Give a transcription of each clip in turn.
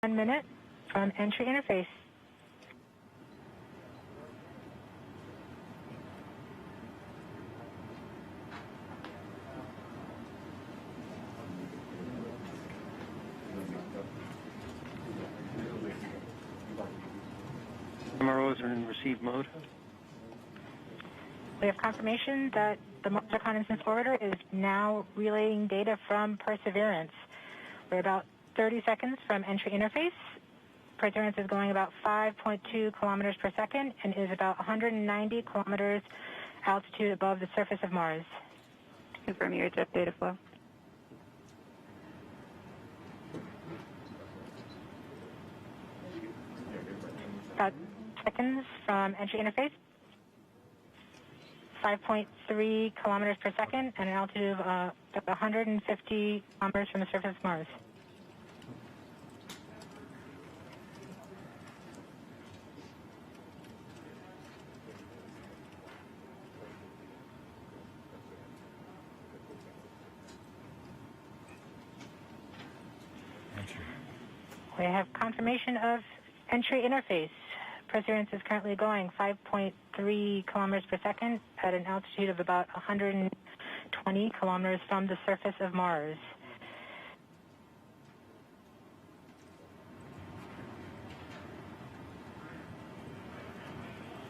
1 minute from entry interface. MROs are in receive mode. We have confirmation that the Mars Reconnaissance Orbiter is now relaying data from Perseverance. We're about 30 seconds from entry interface. Perseverance is going about 5.2 kilometers per second and is about 190 kilometers altitude above the surface of Mars. Confirm your jet data flow. About seconds from entry interface. 5.3 kilometers per second and an altitude of about 150 kilometers from the surface of Mars. Entry. We have confirmation of entry interface. Perseverance is currently going 5.3 kilometers per second at an altitude of about 120 kilometers from the surface of Mars.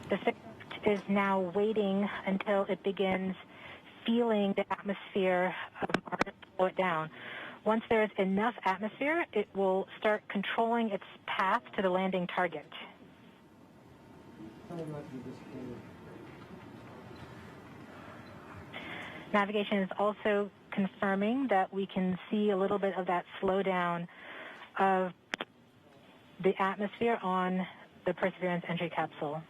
The spacecraft is now waiting until it begins feeling the atmosphere of Mars to slow it down. Once there is enough atmosphere, it will start controlling its path to the landing target. Navigation is also confirming that we can see a little bit of that slowdown of the atmosphere on the Perseverance entry capsule.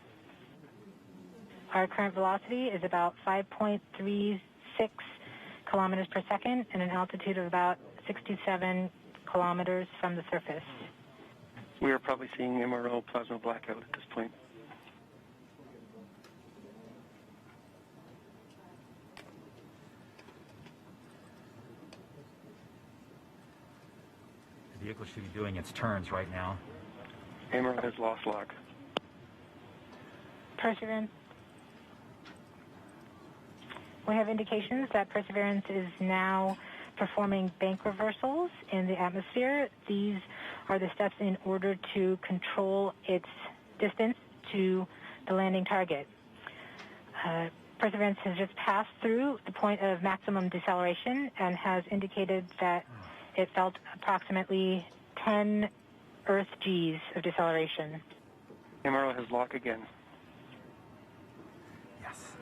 Our current velocity is about 5.36 kilometers per second and an altitude of about 67 kilometers from the surface. We are probably seeing MRO plasma blackout at this point. The vehicle should be doing its turns right now. MRO has lost lock. Perseverance. We have indications that Perseverance is now performing bank reversals in the atmosphere. These are the steps in order to control its distance to the landing target. Perseverance has just passed through the point of maximum deceleration and has indicated that it felt approximately 10 Earth Gs of deceleration. MRO has lock again. Yes.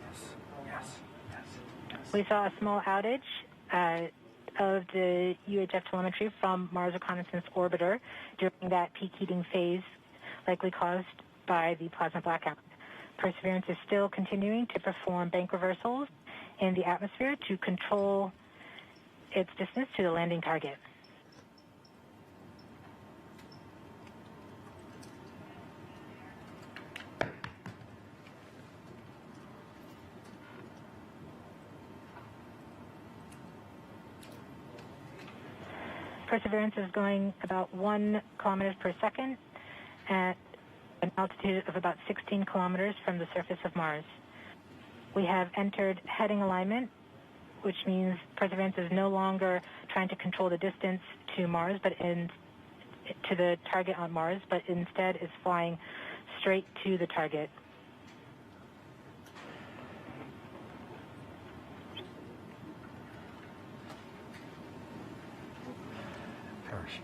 Yes. Yes. Yes. Yes. We saw a small outage of the UHF telemetry from Mars Reconnaissance Orbiter during that peak heating phase, likely caused by the plasma blackout. Perseverance is still continuing to perform bank reversals in the atmosphere to control its distance to the landing target. Perseverance is going about 1 kilometers per second at an altitude of about 16 kilometers from the surface of Mars. We have entered heading alignment, which means Perseverance is no longer trying to control the distance to Mars, but to the target on Mars, but instead is flying straight to the target. Parachute.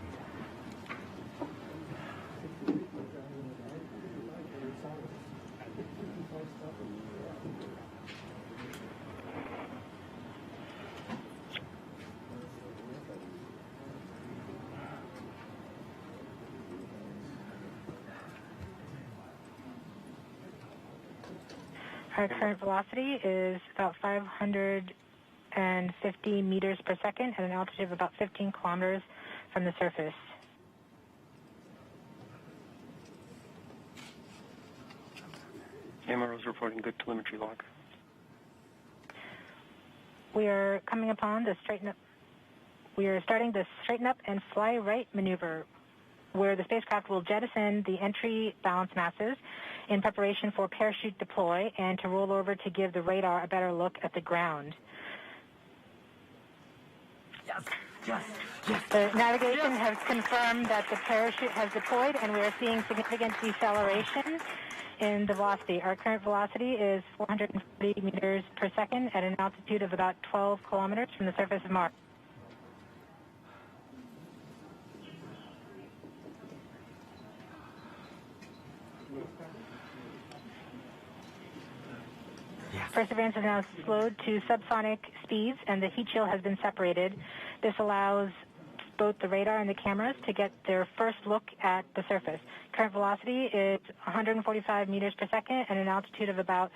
Our current velocity is about 550 meters per second at an altitude of about 15 kilometers from the surface. MRO is reporting good telemetry log. We are coming upon the straighten up. We are starting the straighten up and fly right maneuver. where the spacecraft will jettison the entry balance masses in preparation for parachute deploy and to roll over to give the radar a better look at the ground. Yes. Yes. Yes. The navigation has confirmed that the parachute has deployed, and we are seeing significant deceleration in the velocity. Our current velocity is 440 meters per second at an altitude of about 12 kilometers from the surface of Mars. Yes. Perseverance is now slowed to subsonic speeds, and the heat shield has been separated. This allows both the radar and the cameras to get their first look at the surface. Current velocity is 145 meters per second at an altitude of about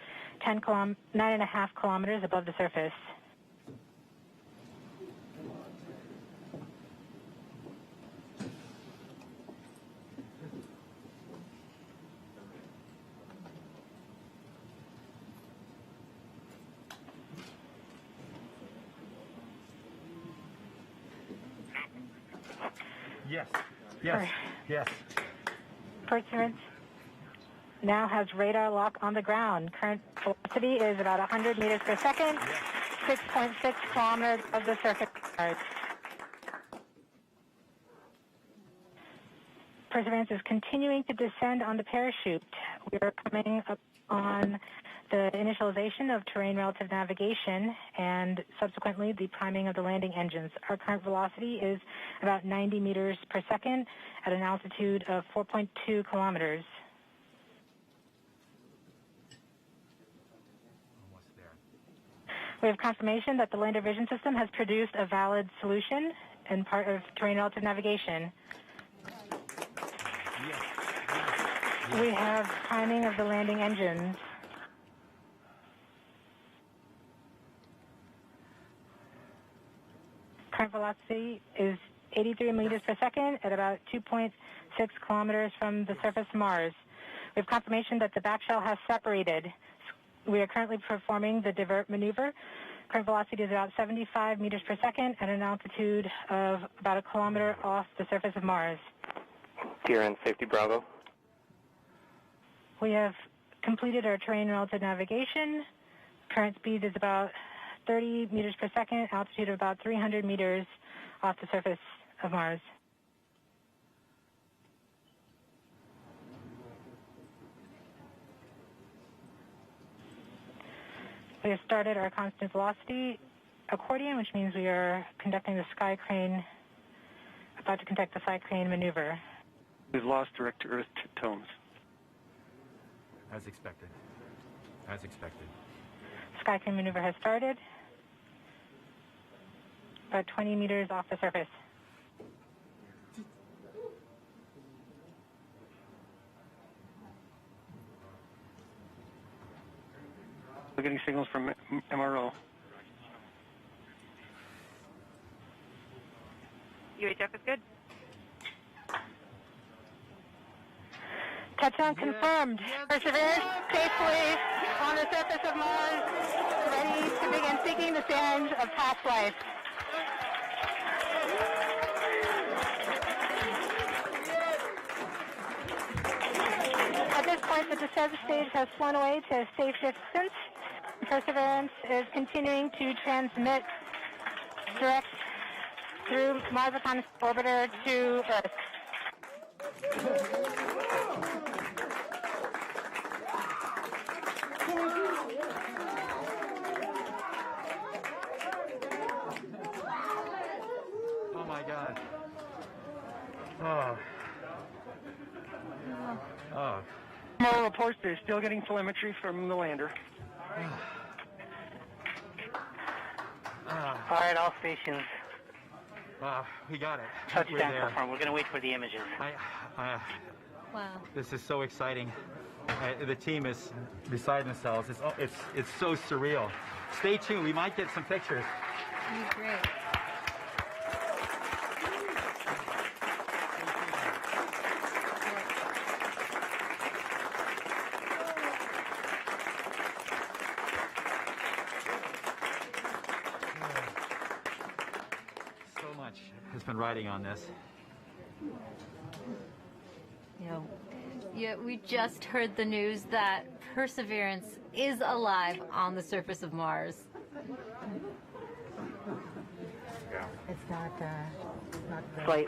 9.5 kilometers above the surface. Yes. Yes. Yes. Perseverance now has radar lock on the ground. Current velocity is about 100 meters per second, 6.6 kilometers above the surface of Mars. Perseverance is continuing to descend on the parachute. We are coming up on the initialization of terrain relative navigation and subsequently the priming of the landing engines. Our current velocity is about 90 meters per second at an altitude of 4.2 kilometers. Almost there. We have confirmation that the lander vision system has produced a valid solution and part of terrain relative navigation. Yes. We have priming of the landing engines. Current velocity is 83 meters per second at about 2.6 kilometers from the surface of Mars. We have confirmation that the back shell has separated. We are currently performing the divert maneuver. Current velocity is about 75 meters per second at an altitude of about a kilometer off the surface of Mars. TRN Safety Bravo. We have completed our terrain relative navigation. Current speed is about 30 meters per second, altitude of about 300 meters off the surface of Mars. We have started our constant velocity accordion, which means we are conducting the sky crane, about to conduct the sky crane maneuver. We've lost direct-to-earth tones. As expected. As expected. Sky crane maneuver has started, about 20 meters off the surface. We're getting signals from MRO. UHF is good. Touchdown confirmed. Perseverance safely on the surface of Mars, ready to begin seeking the sands of past life. At this point, the descent stage has flown away to a safe distance. Perseverance is continuing to transmit direct through Mars Reconnaissance Orbiter to Earth. Oh my God. Oh. Oh. MRO reports they're still getting telemetry from the lander. All right, all stations. We got it. We're Touchdown there. confirmed. We're going to wait for the images. Wow. This is so exciting. The team is beside themselves. It's so surreal. Stay tuned. We might get some pictures. You're great. So much has been riding on this. Yeah, we just heard the news that Perseverance is alive on the surface of Mars. It's not Flight,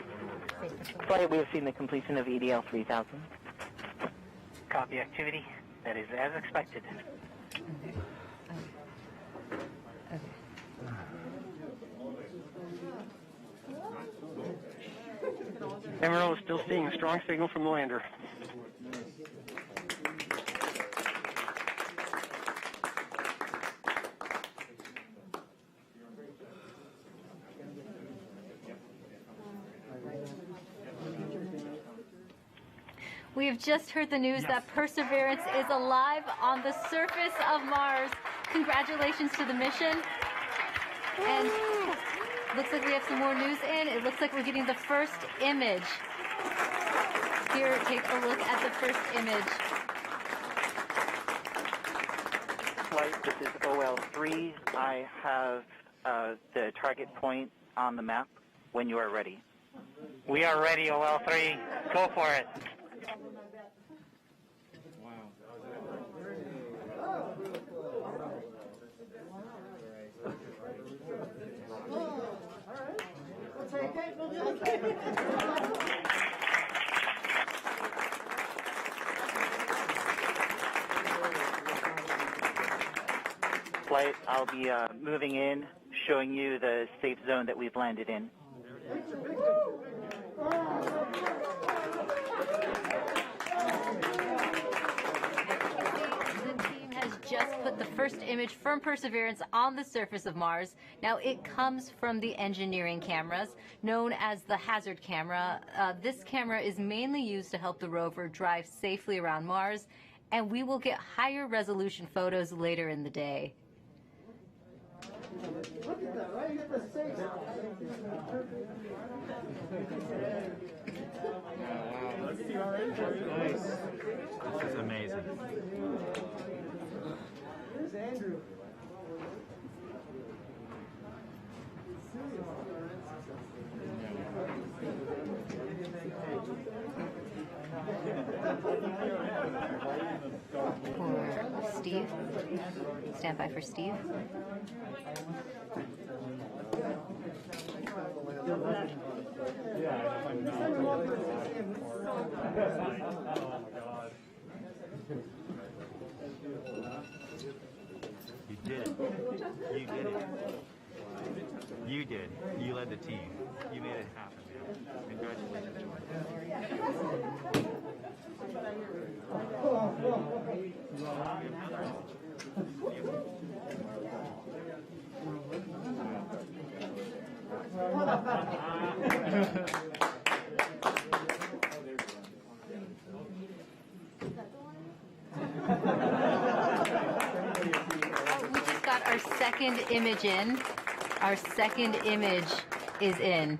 we have seen the completion of EDL 3000. Copy activity. That is as expected. MRO is still seeing a strong signal from the lander. We have just heard the news that Perseverance is alive on the surface of Mars. Congratulations to the mission. And looks like we have some more news in. It looks like we're getting the first image. Here, take a look at the first image. Flight, this is OL3. I have the target point on the map when you are ready. We are ready, OL3. Go for it. Flight, I'll be moving in, showing you the safe zone that we've landed in. Just put the first image from Perseverance on the surface of Mars. Now, it comes from the engineering cameras, known as the hazard camera. This camera is mainly used to help the rover drive safely around Mars, and we will get higher resolution photos later in the day. Look at that, right? You get the safe. Nice. This is amazing. Here's Andrew. For Steve. Stand by for Steve. You did it. You did it. You did. You led the team. You made it happen, man. Congratulations, We just got our second image in. Our second image is in.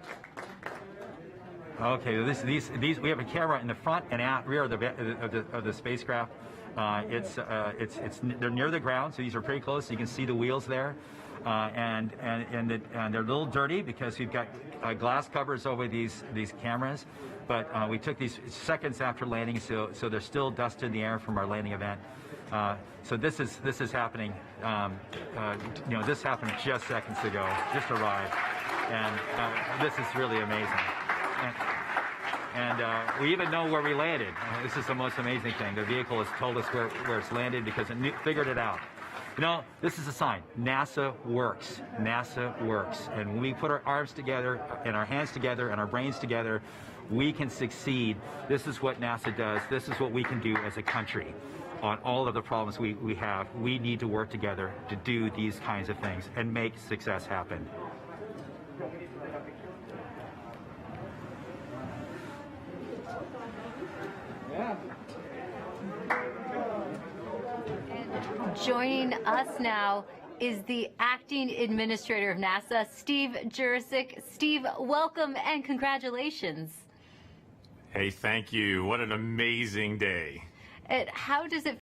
Okay, these we have a camera in the front and rear of the spacecraft. They're near the ground, so these are pretty close. So you can see the wheels there, and they're a little dirty because we've got glass covers over these cameras. But we took these seconds after landing, so there's still dust in the air from our landing event. So this is happening. This happened just seconds ago. Just arrived, and this is really amazing. And we even know where we landed. This is the most amazing thing. The vehicle has told us where it's landed because it figured it out. This is a sign. NASA works. NASA works. And when we put our arms together and our hands together and our brains together, we can succeed. This is what NASA does. This is what we can do as a country. On all of the problems we have, we need to work together to do these kinds of things and make success happen. And joining us now is the acting administrator of NASA, Steve Jurasik. Steve, welcome and congratulations. Hey, thank you. What an amazing day. How does it